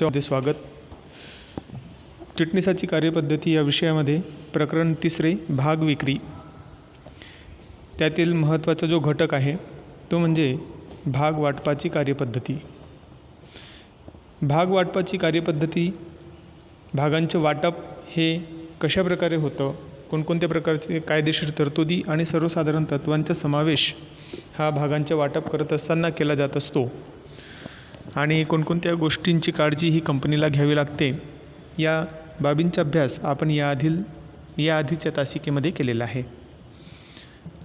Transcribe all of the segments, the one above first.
मध्ये स्वागत. चिटणीसाची कार्यपद्धती या विषयामध्ये प्रकरण 3 भाग विक्री, त्यातील महत्त्वाचा जो घटक आहे तो म्हणजे भाग वाटपाची कार्यपद्धती. भाग वाटपाची कार्यपद्धती, भागांचे वाटप हे कशा प्रकारे होतं, कोणकोणत्या प्रकारचे कायदेशीर तरतुदी आणि सर्वसाधारण तत्त्वांचा समावेश हा भागांचे वाटप करत असताना केला जात असतो आणि कोणकोणत्या गोष्टींची काळजी ही कंपनीला घ्यावी लागते, या बाबींचा अभ्यास आपण याआधीच्या तासिकेमध्ये केलेला आहे.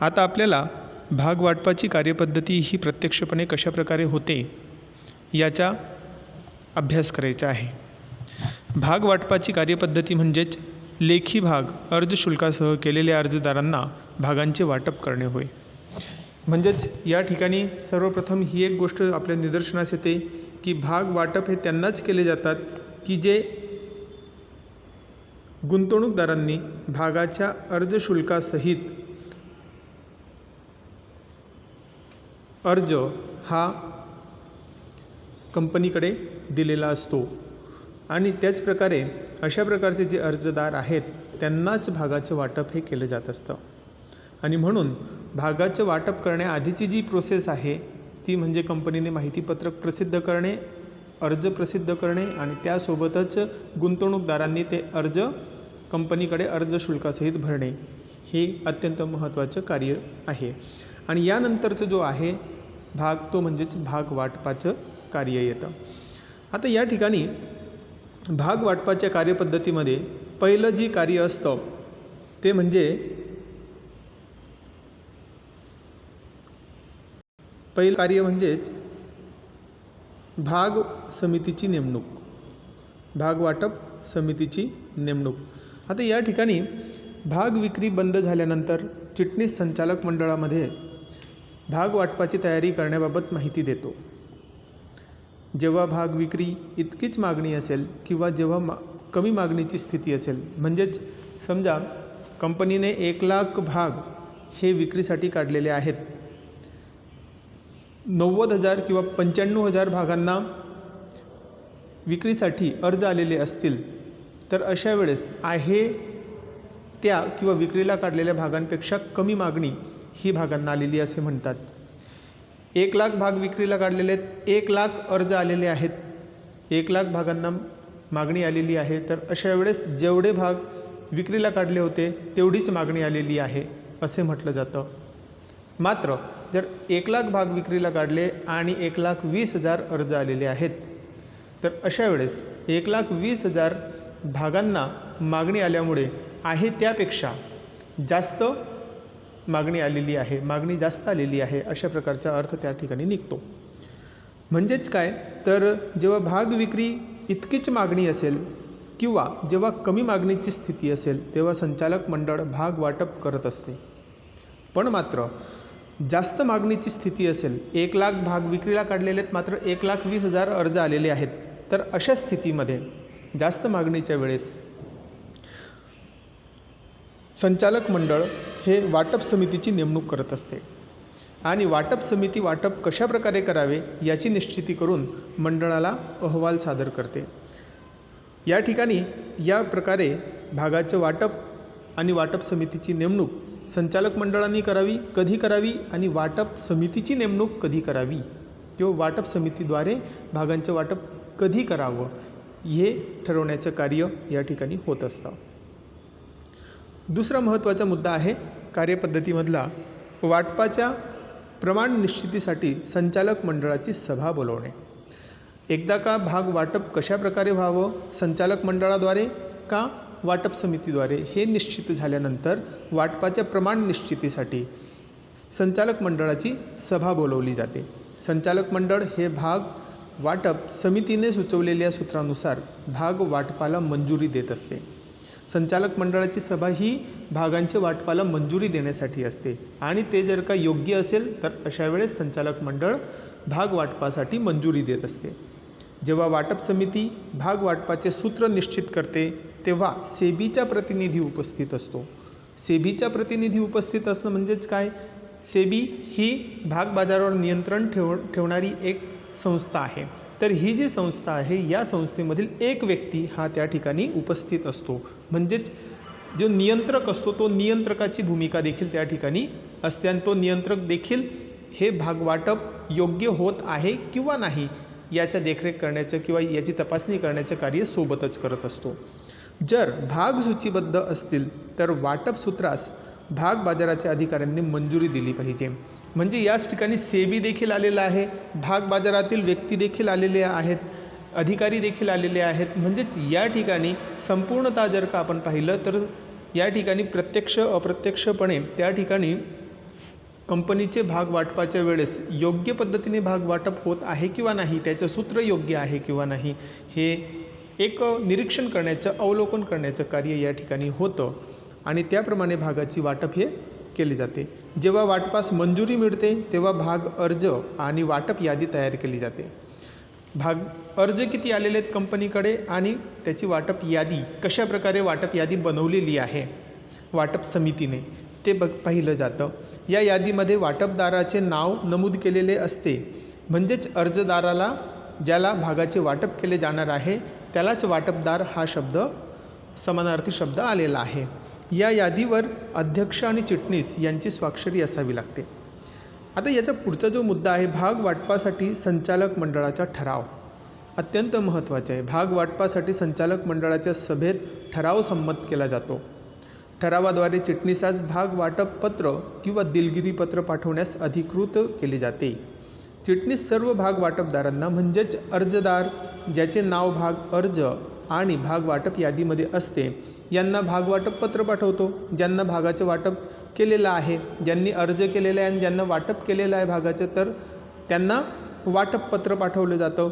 आता आपल्याला भाग वाटपाची कार्यपद्धती ही प्रत्यक्षपणे कशा प्रकारे होते याचा अभ्यास करायचा आहे. भाग वाटपाची कार्यपद्धती म्हणजेच लेखी भाग अर्ज शुल्कासह केलेल्या अर्जदारांना भागांचे वाटप करणे होय. म्हणजेच या ठिकाणी सर्वप्रथम ही एक गोष्ट आपल्या निदर्शनास येते की भाग वाटप हे त्यांनाच केले जातात की जे गुंतवणूकदारांनी भागाच्या अर्ज शुल्कासहित अर्ज हा कंपनीकडे दिलेला असतो आणि त्याच प्रकारे अशा प्रकारचे जे अर्जदार आहेत त्यांनाच भागाचे वाटप हे केलं जात असतं. आणि म्हणून भागाचे वाटप करण्याआधीची जी प्रोसेस आहे ती म्हणजे कंपनीने माहितीपत्रक प्रसिद्ध करणे, अर्ज प्रसिद्ध करणे आणि त्यासोबतच गुंतवणूकदारांनी ते अर्ज कंपनीकडे अर्ज शुल्कासहित भरणे हे अत्यंत महत्त्वाचं कार्य आहे. आणि यानंतरचं जो आहे भाग तो म्हणजेच भाग वाटपाचं कार्य येतं. आता या ठिकाणी भाग वाटपाच्या कार्यपद्धतीमध्ये पहिलं जी कार्य असतं ते म्हणजे पहिलं कार्य म्हणजेच भाग समितीची नेमणूक, भाग वाटप समितीची नेमणूक. आता या ठिकाणी भाग विक्री बंद झाल्यानंतर चिटणीस संचालक मंडळामध्ये भाग वाटपाची तयारी करण्याबाबत माहिती देतो. जेव्हा भाग विक्री इतकीच मागणी असेल किंवा जेव्हा कमी मागणीची स्थिती असेल, म्हणजेच समजा कंपनीने 1,00,000 भाग हे विक्रीसाठी काढलेले आहेत, 90,000 किंवा 95,000 भागांना विक्रीसाठी अर्ज आलेले असतील, तर अशा वेळेस आहे त्या किंवा विक्रीला काढलेल्या भागांपेक्षा कमी मागणी ही भागांना आलेली असे म्हणतात. 1,00,000 भाग विक्रीला काढलेले आहेत, 1,00,000 अर्ज आलेले आहेत, 1,00,000 भागांना मागणी आलेली आहे, तर अशा वेळेस जेवढे भाग विक्रीला काढले होते तेवढीच मागणी आलेली आहे असे म्हटलं जातं. मात्र जर 1,00,000 भाग विक्रीला काढले आणि 1,20,000 अर्ज आलेले आहेत, तर अशा वेळेस 1,20,000 भागांना मागणी आल्यामुळे आहे त्यापेक्षा जास्त मागणी आलेली आहे, मागणी जास्त आलेली आहे अशा प्रकारचा अर्थ त्या ठिकाणी निघतो. म्हणजेच काय, तर जेव्हा भाग विक्री इतकीच मागणी असेल किंवा जेव्हा कमी मागणीची स्थिती असेल तेव्हा संचालक मंडळ भाग वाटप करत असते. पण मात्र जास्त मागणीची स्थिती असेल, 1,00,000 भाग विक्रीला काढलेले आहेत मात्र 1,20,000 अर्ज आलेले आहेत, तर अशा स्थितीमध्ये जास्त मागणीच्या वेळेस संचालक मंडळ हे वाटप समितीची नेमणूक करत असते आणि वाटप समिती वाटप कशा प्रकारे करावे याची निश्चिती करून मंडळाला अहवाल सादर करते. या ठिकाणी या प्रकारे भागाचे वाटप आणि वाटप समितीची नेमणूक संचालक मंडळांनी करावी, कधी करावी आणि वाटप समितीची नेमणूक कधी करावी किंवा वाटप समितीद्वारे भागांचे वाटप कधी करावं हे ठरवण्याचं कार्य या ठिकाणी होत असतं. दुसरा महत्त्वाचा मुद्दा आहे कार्यपद्धतीमधला वाटपाच्या प्रमाण निश्चितीसाठी संचालक मंडळाची सभा बोलवणे. एकदा का भाग वाटप कशा प्रकारे व्हावं, संचालक मंडळाद्वारे का वाटप समितीद्वारे हे निश्चित झाल्यानंतर वाटपाच्या प्रमाण निश्चितीसाठी संचालक मंडळाची सभा बोलवली जाते. संचालक मंडळ हे भाग वाटप समितीने सुचवलेल्या सूत्रानुसार भाग वाटपाला मंजुरी देत असते. संचालक मंडळाची सभा ही भागांच्या वाटपाला मंजुरी देण्यासाठी असते आणि ते जर का योग्य असेल तर अशा वेळेस संचालक मंडळ भाग वाटपासाठी मंजुरी देत असते. जेव्हा वाटप समिती भाग वाटपाचे सूत्र निश्चित करते तेव्हा सेबीचा प्रतिनिधी उपस्थित असतो. सेबीचा प्रतिनिधी उपस्थित असणं म्हणजेच काय, सेबी ही भाग बाजारावर नियंत्रण ठेवणारी एक संस्था आहे तर ही जी संस्था आहे या संस्थेमधील एक व्यक्ती हा त्या ठिकाणी उपस्थित असतो. म्हणजेच जो नियंत्रक असतो तो नियंत्रकाची भूमिका देखील त्या ठिकाणी असते आणि तो नियंत्रक देखील हे भागवाटप योग्य होत आहे किंवा नाही याच्या देखरेख करण्याचं किंवा याची तपासणी करण्याचं कार्य सोबतच करत असतो. जर भाग सूचीबद्ध असतील तर वाटप सूत्रास भाग बाजाराच्या अधिकाऱ्यांनी मंजुरी दिली पाहिजे. म्हणजे याच ठिकाणी सेबी देखील आलेला आहे, भाग बाजारातील व्यक्ती देखील आलेले आहेत, अधिकारी देखील आलेले आहेत. म्हणजेच या ठिकाणी संपूर्णतः जर का आपण पाहिलं तर या ठिकाणी प्रत्यक्ष अप्रत्यक्षपणे त्या ठिकाणी कंपनीचे भाग वाटपाच्या वेळेस योग्य पद्धतीने भाग वाटप होत आहे किंवा नाही, त्याचं सूत्र योग्य आहे किंवा नाही, हे एक निरीक्षण करण्याचं अवलोकन करण्याचं कार्य या ठिकाणी होतं आणि त्याप्रमाणे भागाची वाटप हे केले जाते. जेव्हा वाटपास मंजुरी मिळते तेव्हा भाग अर्ज आणि वाटप यादी तयार केली जाते. भाग अर्ज किती आलेले आहेत कंपनीकडे आणि त्याची वाटप यादी कशा प्रकारे वाटप यादी बनवलेली आहे वाटप समितीने ते पाहिलं जातं. या यादीमध्ये वाटपदाराचे नाव नमूद केलेले असते. म्हणजेच अर्जदाराला ज्याला भागाचे वाटप केले जाणार आहे त्यालाच वाटपदार हा शब्द समानार्थी शब्द आलेला आहे. या यादीवर अध्यक्ष आणि चिटणीस यांची स्वाक्षरी असावी लागते. आता याचा पुढचा जो मुद्दा आहे भाग वाटपासाठी संचालक मंडळाचा ठराव अत्यंत महत्त्वाचा आहे. भाग वाटपासाठी संचालक मंडळाच्या सभेत ठराव संमत केला जातो. ठरावाद्वारे चिटणीसास भाग वाटप पत्र किंवा दिलगिरी पत्र पाठवण्यास अधिकृत केले जाते. चिटणीस सर्व भाग वाटपदारांना म्हणजेच अर्जदार ज्याचे नाव भाग अर्ज आणि भाग वाटप यादीमध्ये असते यांना भाग वाटप पत्र पाठवतो. ज्यांना भागाचं वाटप केलेलं आहे, ज्यांनी अर्ज केलेला आहे आणि ज्यांना वाटप केलेलं आहे भागाचं तर त्यांना वाटप पत्र पाठवलं जातं.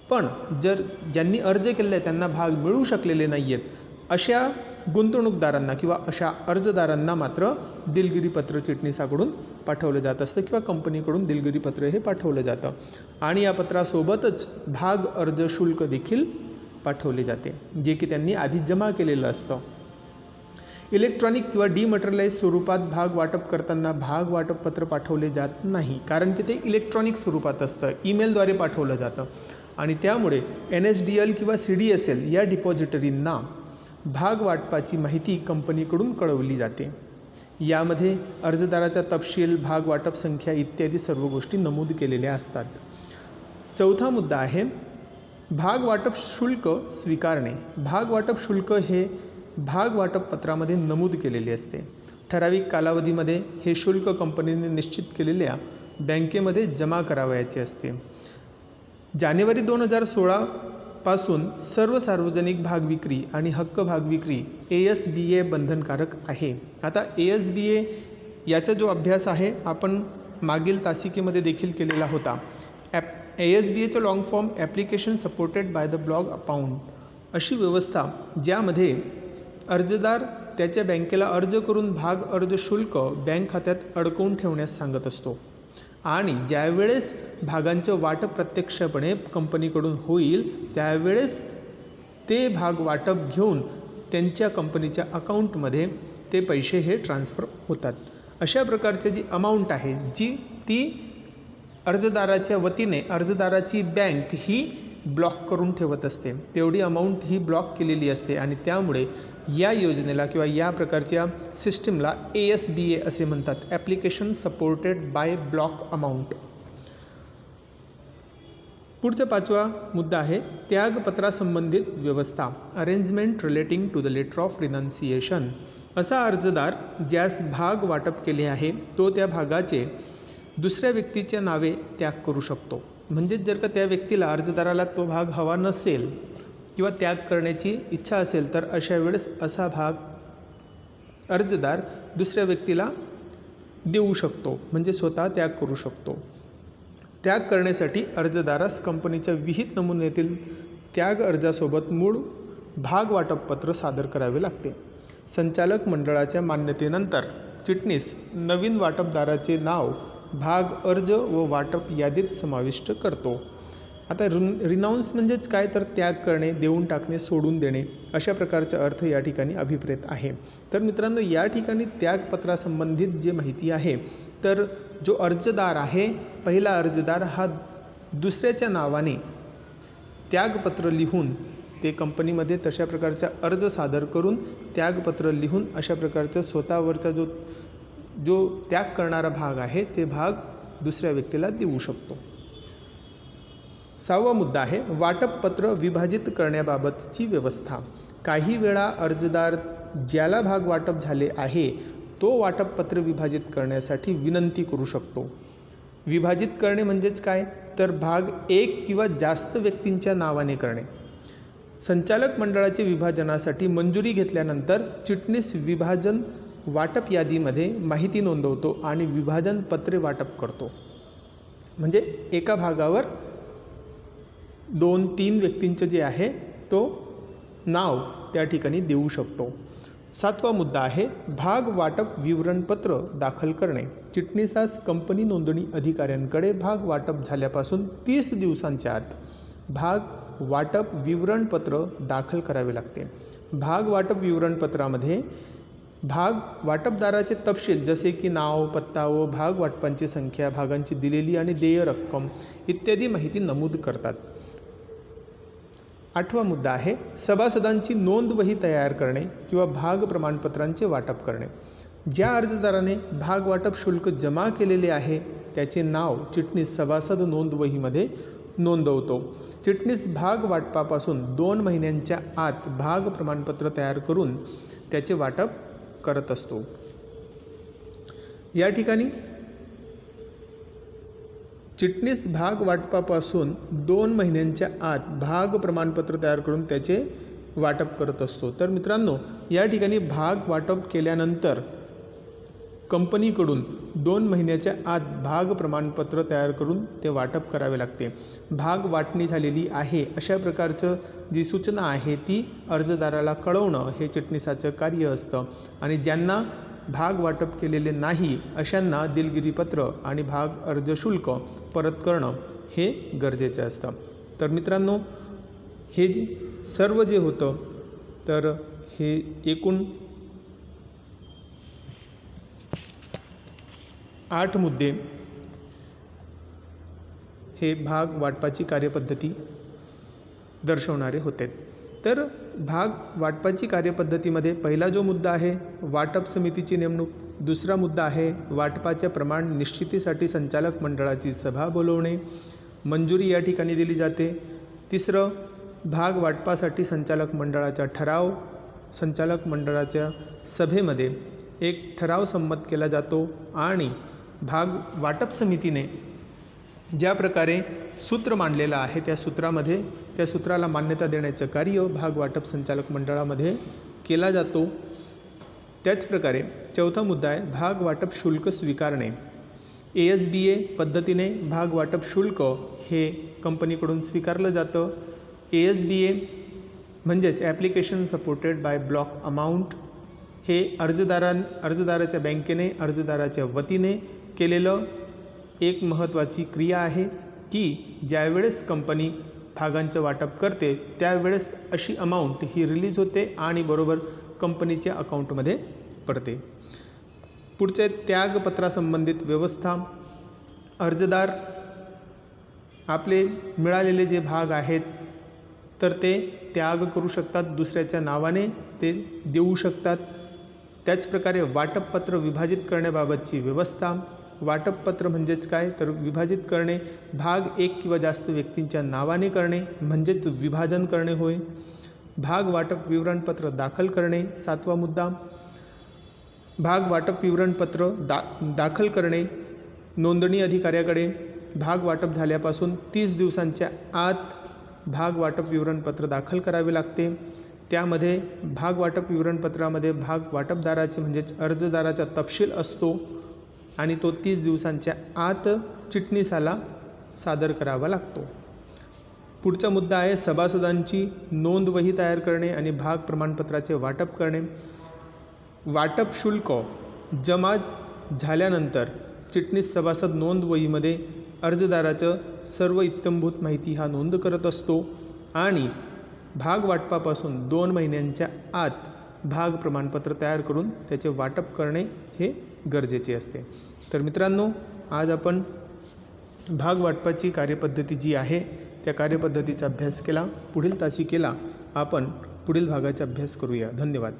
पण जर ज्यांनी अर्ज केलेला आहे त्यांना भाग मिळू शकलेले नाही आहेत अशा गुंतवणूकदारांना किंवा अशा अर्जदारांना मात्र दिलगिरी पत्र चिटणीसाकडून पाठवलं जात असतं किंवा कंपनीकडून दिलगिरी पत्र हे पाठवलं जातं आणि या पत्रासोबतच भाग अर्ज शुल्क देखील पाठवले जाते जे की त्यांनी आधी जमा केलेलं असतं. इलेक्ट्रॉनिक किंवा डिमटेरियलाइज स्वरूपात भाग वाटप करताना भाग वाटप पत्र पाठवले जात नाही कारण की ते इलेक्ट्रॉनिक स्वरूपात असतं, ईमेलद्वारे पाठवलं जातं आणि त्यामुळे NSDL किंवा CDSL या डिपॉझिटरींना भाग वाटपाची माहिती कंपनीकडून कळवली जाते. यामध्ये अर्जदाराचा तपशील, भाग वाटप संख्या इत्यादी सर्व गोष्टी नमूद केलेल्या असतात. चौथा मुद्दा आहे भाग वाटप शुल्क स्वीकारणे. भाग वाटप शुल्क हे भाग वाटप पत्रामध्ये नमूद केलेले असते. ठराविक कालावधीमध्ये हे शुल्क कंपनीने निश्चित केलेल्या बँकेमध्ये जमा करावयाचे असते. जानेवारी 2016 पासून सर्व सार्वजनिक भाग विक्री आणि हक्क भाग विक्री ASBA बंधनकारक आहे. आता ASBA याचा जो अभ्यास आहे आपण मागील तासिकेमध्ये देखील केलेला होता. ASBAचं long form application supported by the block account अशी व्यवस्था ज्यामध्ये अर्जदार त्याच्या बँकेला अर्ज करून भाग अर्ज शुल्क बँक खात्यात अडकवून ठेवण्यास सांगत असतो आणि ज्यावेळेस भागांचं वाटप प्रत्यक्षपणे कंपनीकडून होईल त्यावेळेस ते भाग वाटप घेऊन त्यांच्या कंपनीच्या अकाउंटमध्ये ते पैसे हे ट्रान्सफर होतात. अशा प्रकारची जी अमाऊंट आहे जी ती अर्जदाराच्या वतीने अर्जदाराची बँक ही ब्लॉक करून ठेवत असते, तेवढी अमाऊंट ही ब्लॉक केलेली असते आणि त्यामुळे या योजनेला किंवा या प्रकारच्या सिस्टीमला ASBA असे म्हणतात, application supported by block amount. पुढचा पाचवा मुद्दा आहे त्यागपत्रासंबंधित व्यवस्था arrangement relating to the letter of renunciation. असा अर्जदार ज्यास भाग वाटप केले आहे तो त्या भागाचे दुसऱ्या व्यक्तीच्या नावे त्याग करू शकतो. म्हणजेच जर का त्या व्यक्तीला अर्जदाराला तो भाग हवा नसेल किंवा त्याग करण्याची इच्छा असेल तर अशा वेळेस असा भाग अर्जदार दुसऱ्या व्यक्तीला देऊ शकतो, म्हणजे स्वतः त्याग करू शकतो. त्याग करण्यासाठी अर्जदारास कंपनीच्या विहित नमुन्यातील त्याग अर्जासोबत मूळ भाग वाटप पत्र सादर करावे लागते. संचालक मंडळाच्या मान्यतेनंतर चिटणीस नवीन वाटपदाराचे नाव भाग अर्ज व वाटप यादीत समाविष्ट करतो. आता रिनाऊन्स म्हणजेच काय तर त्याग करणे, देऊन टाकणे, सोडून देणे अशा प्रकारचा अर्थ या ठिकाणी अभिप्रेत आहे. तर मित्रांनो या ठिकाणी त्यागपत्रासंबंधित जे माहिती आहे तर जो अर्जदार आहे पहिला अर्जदार हा दुसऱ्याच्या नावाने त्यागपत्र लिहून ते कंपनीमध्ये तशा प्रकारचा अर्ज सादर करून त्यागपत्र लिहून अशा प्रकारचं स्वतःवरचा जो त्याग करणारा भाग आहे ते भाग दुसऱ्या व्यक्तीला देऊ शकतो. 6वा मुद्दा आहे वाटपपत्र विभाजित करण्याबाबतची व्यवस्था. काही वेळा अर्जदार ज्याला भाग वाटप झाले आहे तो वाटपपत्र विभाजित करण्यासाठी विनंती करू शकतो. विभाजित करणे म्हणजेच काय, तर भाग एक किंवा जास्त व्यक्तींच्या नावाने करणे. संचालक मंडळाचे विभाजनासाठी मंजुरी घेतल्यानंतर चिटणीस विभाजन वाटप यादीमध्ये माहिती नोंदवतो आणि विभाजन पत्रे वाटप करतो. म्हणजे एका भागावर 2-3 व्यक्तींचं जे आहे तो नाव त्या ठिकाणी देऊ शकतो. 7वा मुद्दा आहे भाग वाटप विवरणपत्र दाखल करणे. चिटणीसास कंपनी नोंदणी अधिकाऱ्यांकडे भाग वाटप झाल्यापासून 30 दिवसांच्या आत भाग वाटप विवरणपत्र दाखल करावे लागते. भाग वाटप विवरणपत्रामध्ये भाग वाटपदाराचे तपशील जसे की नाव, पत्ता व भाग वाटपांची संख्या, भागांची दिलेली आणि देय रक्कम इत्यादी माहिती नमूद करतात. 8वा मुद्दा आहे सभासदांची नोंदवही तयार करणे किंवा भाग प्रमाणपत्रांचे वाटप करणे. ज्या अर्जदाराने भाग वाटप शुल्क जमा केलेले आहे त्याचे नाव चिटणीस सभासद नोंदवहीमध्ये नोंदवतो. चिटणीस भाग वाटपापासून 2 महिन्यांच्या आत भाग प्रमाणपत्र तयार करून त्याचे वाटप करत असतो. या ठिकाणी चिटणीस भाग वाटपापासून 2 महिन्यांच्या आत भाग प्रमाणपत्र तयार करून त्याचे वाटप करत असतो. तर मित्रांनो, या ठिकाणी भाग वाटप केल्यानंतर कंपनीकडून 2 महिन्याच्या आत भाग प्रमाणपत्र तयार करून ते वाटप करावे लागते. भाग वाटणी झालेली आहे अशा प्रकारचं जी सूचना आहे ती अर्जदाराला कळवणं हे चिटणीसाचं कार्य असतं आणि ज्यांना भाग वाटप केलेले नाही अशांना दिलगिरीपत्र आणि भाग अर्ज शुल्क परत करणं हे गरजेचं असतं. तर मित्रांनो, हे सर्व जे होतं तर हे एकूण 8 मुद्दे हे भाग वाटपाची कार्यपद्धती दर्शवणारे होते. तर भाग वाटपाची कार्यपद्धतीमध्ये पहिला जो मुद्दा आहे वाटप समितीची नेमणूक, दुसरा मुद्दा आहे वाटपाच्या प्रमाण निश्चितीसाठी संचालक मंडळाची सभा बोलवणे, मंजुरी या ठिकाणी दिली जाते. तिसरं भाग वाटपासाठी संचालक मंडळाचा ठराव, संचालक मंडळाच्या सभेमध्ये एक ठराव संमत केला जातो आणि भाग वाटप समितीने ज्या प्रकारे सूत्र मांडलेलं आहे त्या सूत्राला मान्यता देण्याचं कार्य भाग वाटप संचालक मंडळामध्ये केला जातो. त्याचप्रकारे चौथा मुद्दा आहे भाग वाटप शुल्क स्वीकारणे. ASBA पद्धतीने भाग वाटप शुल्क हे कंपनीकडून स्वीकारलं जातं. ASBA म्हणजेच application supported by block amount हे अर्जदाराच्या बँकेने अर्जदाराच्या वतीने केलेलं एक महत्त्वाची क्रिया आहे की ज्यावेळेस कंपनी भागांचं वाटप करते त्यावेळेस अशी अमाऊंट ही रिलीज होते आणि बरोबर कंपनीच्या अकाउंटमध्ये पडते. पुढचे त्यागपत्रासंबंधित व्यवस्था. अर्जदार आपले मिळालेले जे भाग आहेत तर ते त्याग करू शकतात, दुसऱ्याच्या नावाने ते देऊ शकतात. त्याचप्रकारे वाटपपत्र विभाजित करण्याबाबतची व्यवस्था. वाटपपत्र म्हणजेच काय, तर विभाजित करणे, भाग एक किंवा जास्त व्यक्तींच्या नावाने करणे म्हणजेच विभाजन करणे होय. भाग वाटप विवरणपत्र दाखल करणे 7वा मुद्दा. भाग वाटप विवरणपत्र दाखल करणे नोंदणी अधिकाऱ्याकडे भाग वाटप झाल्यापासून 30 दिवसांच्या आत भाग वाटप विवरणपत्र दाखल करावे लागते. त्यामध्ये भाग वाटप विवरणपत्रामध्ये भाग वाटपदाराचे म्हणजेच अर्जदाराचा तपशील असतो आणि तो 30 दिवसांच्या आत चिटणीसाला सादर करावा लागतो. पुढचा मुद्दा आहे सभासदांची नोंदवही तयार करणे आणि भाग प्रमाणपत्राचे वाटप करणे. वाटप शुल्क जमा झाल्यानंतर चिटणीस सभासद नोंदवहीमध्ये अर्जदाराचं सर्व इत्थंभूत माहिती हा नोंद करत असतो आणि भाग वाटपापासून 2 महिन्यांच्या आत भाग प्रमाणपत्र तयार करून त्याचे वाटप करणे हे गरजेचे असते. तर मित्रांनो, आज आपण भाग वाटपाची कार्यपद्धती जी आहे त्या कार्यपद्धतीचा अभ्यास केला. पुढील तासिकेला आपण पुढील भागाचा अभ्यास करूया. धन्यवाद.